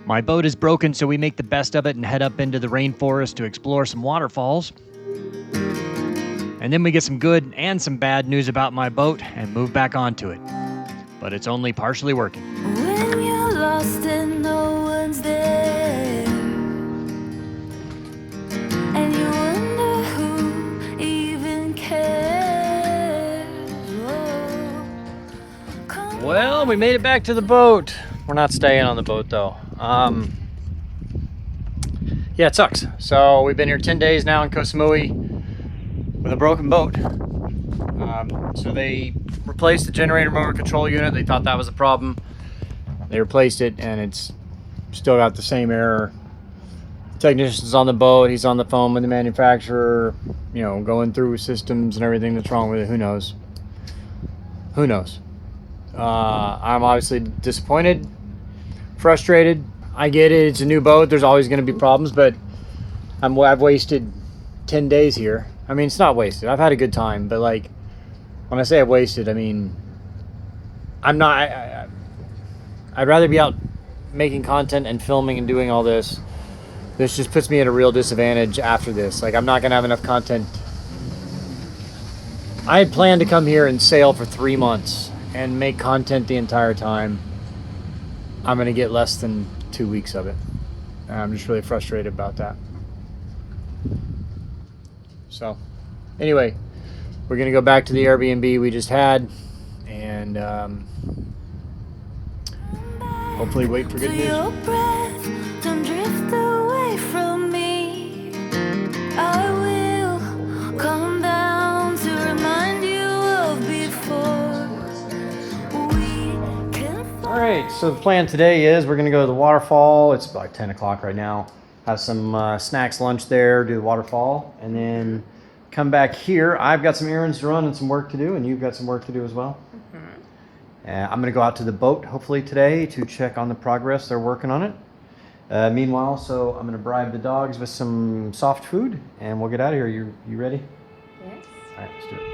My boat is broken, so we make the best of it and head up into the rainforest to explore some waterfalls. And then we get some good and some bad news about my boat and move back onto it. But it's only partially working. When you're lost and no one's there, and you wonder who even cares. Well, we made it back to the boat. We're not staying on the boat though. Yeah, it sucks. So we've been here 10 days now in Koh Samui with a broken boat. So they replaced the generator motor control unit. They thought that was a problem. They replaced it and it's still got the same error. The technician's on the boat. He's on the phone with the manufacturer, you know, going through systems and everything that's wrong with it. Who knows? Who knows? I'm obviously disappointed, frustrated. I get it, it's a new boat, there's always going to be problems, but I've wasted 10 days here. I mean, it's not wasted, I've had a good time, but like, when I say I've wasted, I mean, I'd rather be out making content and filming and doing all this. This just puts me at a real disadvantage after this. Like, I'm not going to have enough content. I had planned to come here and sail for 3 months and make content the entire time. I'm going to get less than 2 weeks of it. And I'm just really frustrated about that. So, anyway, we're going to go back to the Airbnb we just had and hopefully wait for good news. Your breath, don't drift away from me. I will come down to remind you of before. Alright, so the plan today is we're going to go to the waterfall. It's about 10 o'clock right now. Have some snacks, lunch there, do the waterfall, and then come back here. I've got some errands to run and some work to do, and you've got some work to do as well. I'm going to go out to the boat hopefully today to check on the progress. They're working on it. Meanwhile, so I'm going to bribe the dogs with some soft food, and we'll get out of here. You ready? Yes. All right, let's do it.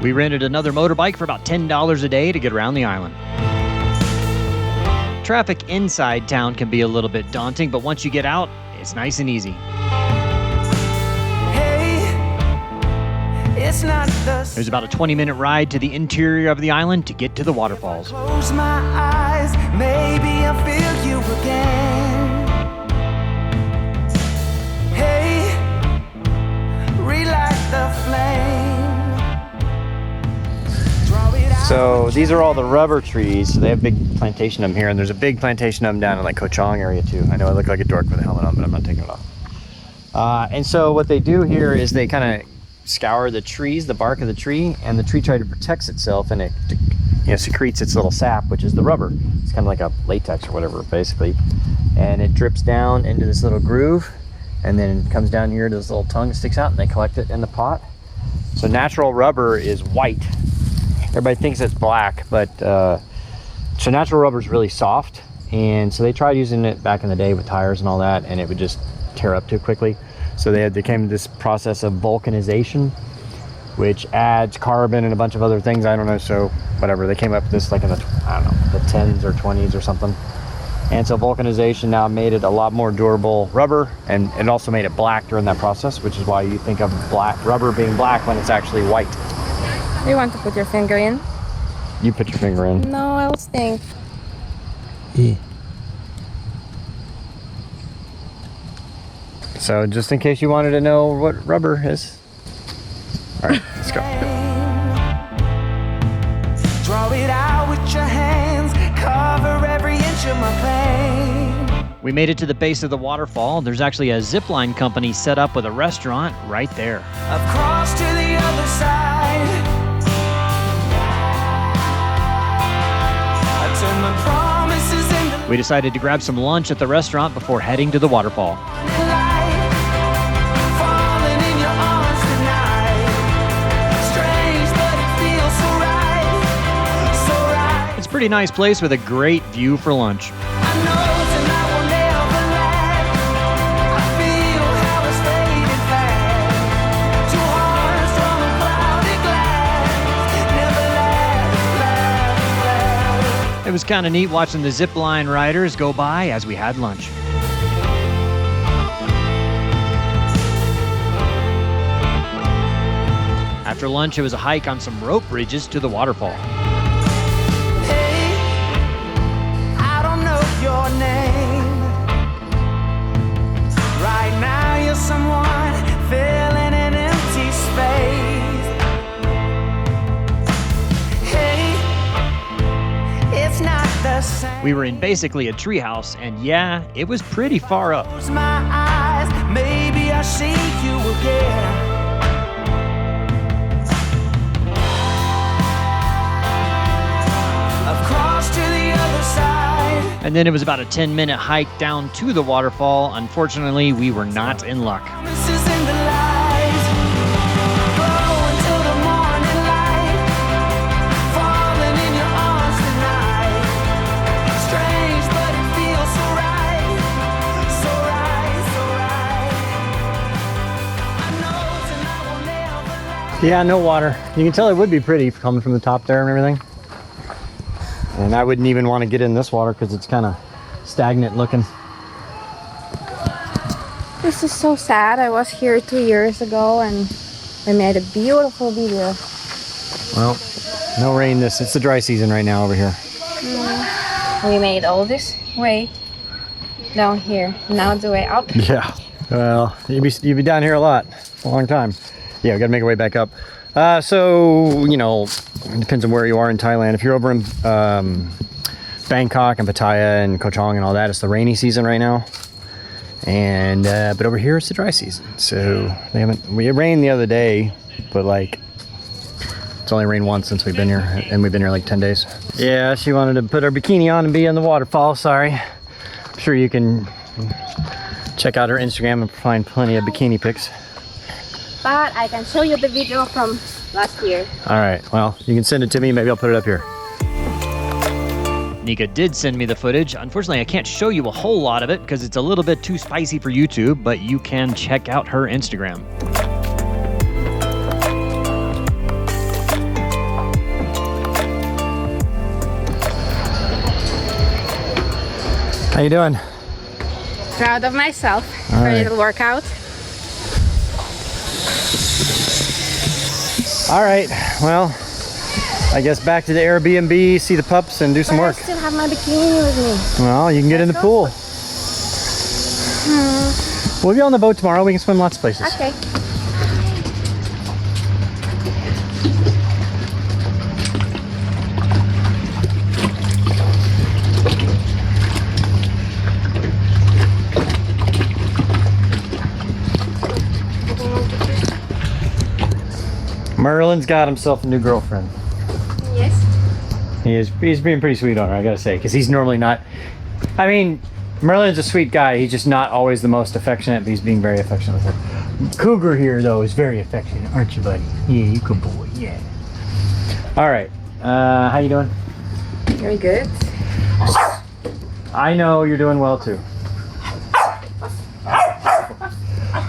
We rented another motorbike for about $10 a day to get around the island. Traffic inside town can be a little bit daunting, but once you get out, it's nice and easy. It's not the There's about a 20-minute ride to the interior of the island to get to the waterfalls. close my eyes, maybe I'll feel you again. Hey, relight the flame. Draw it out. So these are all the rubber trees. So they have a big plantation of them here, and there's a big plantation of them down in like Koh Chang area too. I know I look like a dork with a helmet on, but I'm not taking it off. And so what they do here is they kind of scour the trees, the bark of the tree, and the tree tries to protect itself, and it secretes its little sap, which is the rubber. It's kind of like a latex or whatever, basically. And it drips down into this little groove, and then it comes down here to this little tongue that sticks out, and they collect it in the pot. So natural rubber is white. Everybody thinks it's black, but so natural rubber is really soft, and so they tried using it back in the day with tires and all that, and it would just tear up too quickly. So they came to this process of vulcanization, which adds carbon and a bunch of other things. I don't know, so whatever. They came up with this like in the, I don't know, the 10s or 20s or something. And so vulcanization now made it a lot more durable rubber, and it also made it black during that process, which is why you think of black rubber being black when it's actually white. You want to put your finger in? You put your finger in. No, I'll think. So just in case you wanted to know what rubber is. All right, let's go. Draw it out with your hands, cover every inch of my pain. We made it to the base of the waterfall. There's actually a zipline company set up with a restaurant right there. I've crossed to the other side. I turn my promises into We decided to grab some lunch at the restaurant before heading to the waterfall. light. Falling in your arms tonight. Strange, but it feels so right. So right. It's a pretty nice place with a great view for lunch. I know tonight will never last. I feel how it's fading fast. Two hearts on a cloudy glass. Never last. It was kind of neat watching the zip line riders go by as we had lunch. After lunch, it was a hike on some rope bridges to the waterfall. Hey, I don't know your name. Right now you're someone filling an empty space. Hey, it's not the same. We were in basically a treehouse, and yeah, it was pretty far up. Close my eyes, maybe I'll see you again. Across to the other side. And then it was about a 10-minute hike down to the waterfall. Unfortunately, we were not in luck. Promises in the lights. Glow until the morning light. Falling in your arms tonight. Strange, but it feels so right. So right, so right. I know tonight will never last. Yeah, no water. You can tell it would be pretty coming from the top there and everything. And I wouldn't even want to get in this water because it's kind of stagnant looking. This is so sad. I was here 2 years ago and I made a beautiful video. Well, no rain it's the dry season right now over here. We made all this way down here. Now it's the way up. Yeah. Well, you'd be down here a long time. Yeah, we got to make our way back up. So, you know, it depends on where you are in Thailand. If you're over in Bangkok and Pattaya and Koh Chang and all that, it's the rainy season right now. And but over here it's the dry season. So it rained the other day, but like it's only rained once since we've been here, and we've been here like 10 days. Yeah, she wanted to put her bikini on and be in the waterfall. Sorry. I'm sure you can check out her Instagram and find plenty of bikini pics. But I can show you the video from last year. All right, well, you can send it to me. Maybe I'll put it up here. Nika did send me the footage. Unfortunately, I can't show you a whole lot of it because it's a little bit too spicy for YouTube, but you can check out her Instagram. How you doing? Proud of myself for All a right. little workout. All right, well, I guess back to the Airbnb, see the pups, and do some But work. I still have my bikini with me. Well, you can get in the pool. We'll be on the boat tomorrow. We can swim lots of places. Okay. Merlin's got himself a new girlfriend. Yes. He's being pretty sweet on her, I gotta say, because he's normally not. I mean, Merlin's a sweet guy. He's just not always the most affectionate, but he's being very affectionate with her. Cougar here, though, is very affectionate, aren't you, buddy? Yeah, you good boy. Yeah. All right. How you doing? Very good. I know you're doing well too.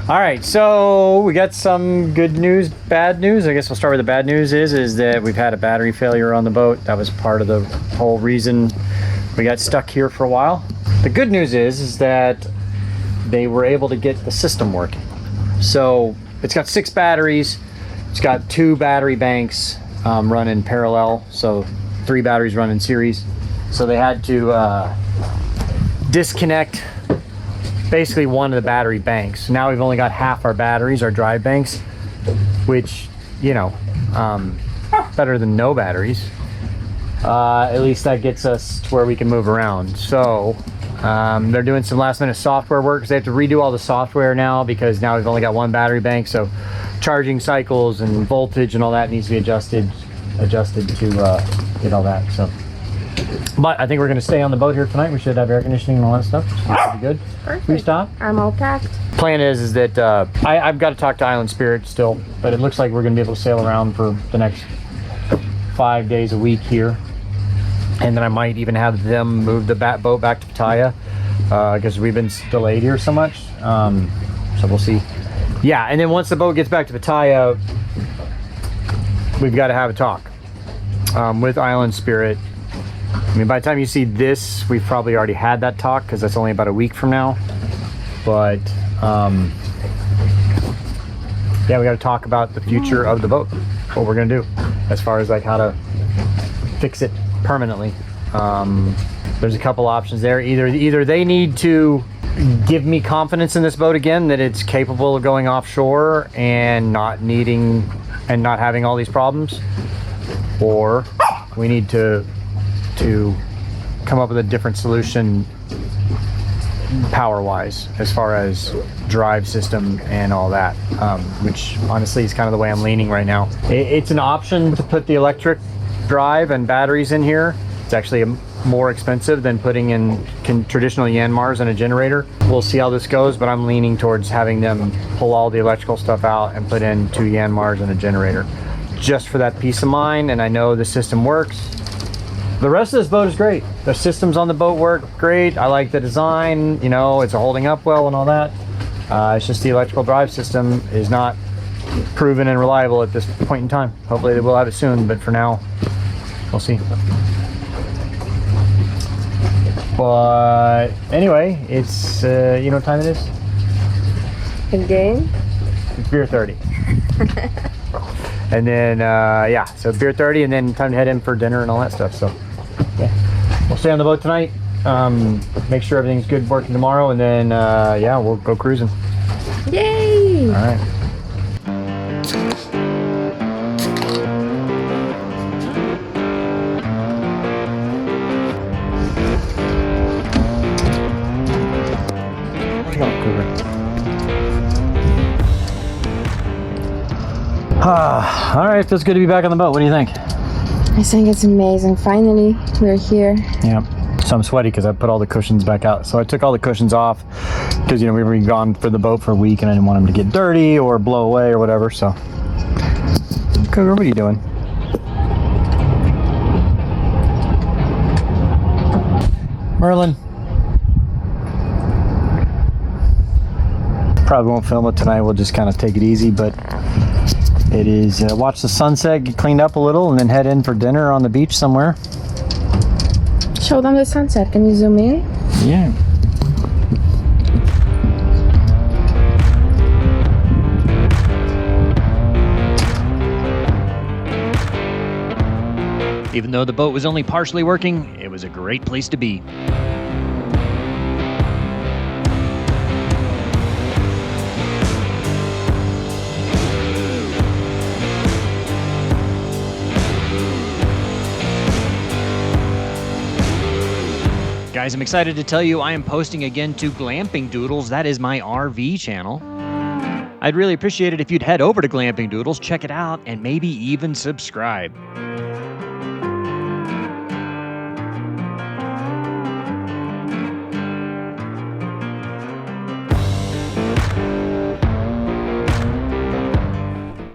All right, so we got some good news, bad news. I guess we'll start with the bad news is that we've had a battery failure on the boat. That was part of the whole reason we got stuck here for a while. The good news is that they were able to get the system working. So it's got 6 batteries. It's got 2 battery banks run in parallel. So 3 batteries run in series. So they had to disconnect basically one of the battery banks. Now we've only got half our batteries, our drive banks, which, you know, better than no batteries. At least that gets us to where we can move around. So they're doing some last minute software work because they have to redo all the software now because now we've only got 1 battery bank. So charging cycles and voltage and all that needs to be adjusted to get all that. So, but I think we're going to stay on the boat here tonight. We should have air conditioning and all that stuff. So it should be good. Perfect. We stop. I'm all packed. Plan is that I've got to talk to Island Spirit still, but it looks like we're going to be able to sail around for the next 5 days a week here, and then I might even have them move the boat back to Pattaya because we've been delayed here so much. So we'll see. Yeah, and then once the boat gets back to Pattaya, we've got to have a talk with Island Spirit I mean, by the time you see this, we've probably already had that talk because that's only about a week from now. But yeah, we got to talk about the future of the boat, what we're gonna do as far as like how to fix it permanently. There's a couple options there. Either they need to give me confidence in this boat again, that it's capable of going offshore and not having all these problems, or we need to come up with a different solution power wise as far as drive system and all that, which honestly is kind of the way I'm leaning right now. It's an option to put the electric drive and batteries in here. It's actually more expensive than putting in traditional Yanmars and a generator. We'll see how this goes, but I'm leaning towards having them pull all the electrical stuff out and put in 2 Yanmars and a generator, just for that peace of mind. And I know the system works. The rest of this boat is great. The systems on the boat work great. I like the design, you know, it's holding up well and all that. It's just the electrical drive system is not proven and reliable at this point in time. Hopefully they will have it soon, but for now, we'll see. But anyway, it's, you know what time it is? Again? It's beer 30. And then, yeah, so beer 30 and then time to head in for dinner and all that stuff. So, yeah, we'll stay on the boat tonight. Make sure everything's good working tomorrow. And then, yeah, we'll go cruising. Yay! All right. All right, feels good to be back on the boat. What do you think? I think it's amazing. Finally, we're here. Yeah. So I'm sweaty because I put all the cushions back out. So I took all the cushions off because, you know, we were gone for the boat for a week and I didn't want them to get dirty or blow away or whatever. So, Cougar, what are you doing? Merlin. Probably won't film it tonight. We'll just kind of take it easy, but it is watch the sunset, get cleaned up a little, and then head in for dinner on the beach somewhere. Show them the sunset. Can you zoom in? Yeah. Even though the boat was only partially working, it was a great place to be. Guys, I'm excited to tell you I am posting again to Glamping Doodles. That is my RV channel. I'd really appreciate it if you'd head over to Glamping Doodles, check it out, and maybe even subscribe.